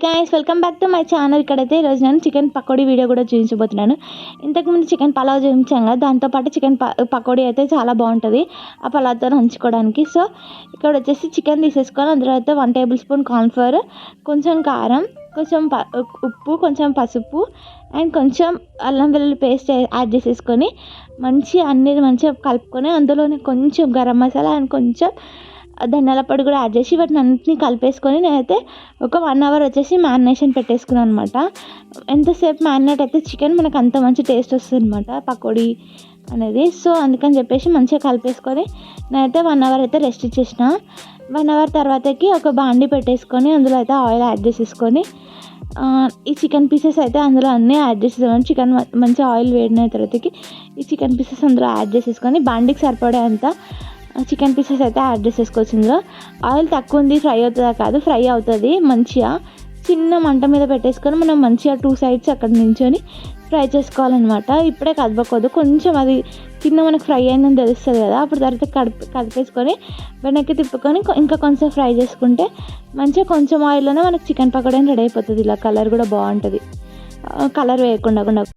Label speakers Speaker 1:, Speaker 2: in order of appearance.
Speaker 1: Guys welcome back to my channel. ఇక్కడైతే ఈరోజు నేను చికెన్ పకోడీ వీడియో కూడా చూపించబోతున్నాను. ఇంతకుముందు చికెన్ పలావ్ చూపించాం కదా, దాంతోపాటు చికెన్ పకోడీ అయితే చాలా బాగుంటుంది ఆ పలావ్తో నంచుకోవడానికి. సో ఇక్కడ వచ్చేసి చికెన్ తీసేసుకొని అందులో అయితే 1 టేబుల్ స్పూన్ కార్న్ఫ్లోర్, కొంచెం కారం, కొంచెం ఉప్పు, కొంచెం పసుపు అండ్ కొంచెం అల్లం వెల్లుల్లి పేస్ట్ యాడ్ చేసేసుకొని అన్నీ మంచిగా కలుపుకొని అందులోనే కొంచెం గరం మసాలా అండ్ కొంచెం ధనియాల పొడి కూడా యాడ్ చేసి వాటిని అన్నింటినీ కలిపేసుకొని నేనైతే ఒక 1 అవర్ వచ్చేసి మ్యారినేషన్ పెట్టేసుకున్నాను అనమాట. ఎంతసేపు మ్యారినేట్ అయితే చికెన్ మనకు అంత మంచి టేస్ట్ వస్తుంది అనమాట పకోడీ అనేది. సో అందుకని చెప్పేసి మంచిగా కలిపేసుకొని నేనైతే 1 అవర్ అయితే రెస్ట్ ఇచ్చేసిన. 1 అవర్ తర్వాతకి ఒక బాండి పెట్టేసుకొని అందులో అయితే ఆయిల్ యాడ్ చేసేసుకొని ఈ చికెన్ పీసెస్ అయితే అందులో అన్నీ యాడ్ చేసేసుకొని చికెన్ మంచి ఆయిల్ వేడిన తర్వాతకి ఈ చికెన్ పీసెస్ అందులో యాడ్ చేసేసుకొని బాండికి సరిపడే అంత చికెన్ పీసెస్ అయితే యాడ్ చేసేసుకోవచ్చు. ఇందులో ఆయిల్ తక్కువ ఉంది, ఫ్రై అవుతుందా కాదు, ఫ్రై అవుతుంది. మంచిగా చిన్న మంట మీద పెట్టేసుకొని మనం మంచిగా 2 సైడ్స్ అక్కడ నించొని ఫ్రై చేసుకోవాలన్నమాట. ఇప్పుడే కదపకూడదు, కొంచెం అది కింద మనకు ఫ్రై అయిందని తెలుస్తుంది కదా, అప్పుడు తర్వాత కలిపేసుకొని వెనక్కి తిప్పుకొని ఇంకా కొంచెం ఫ్రై చేసుకుంటే మంచిగా కొంచెం ఆయిల్లోనే మనకు చికెన్ పకోడీ రెడీ అయిపోతుంది. ఇలా కలర్ కూడా బాగుంటుంది, కలర్ వేయకుండా.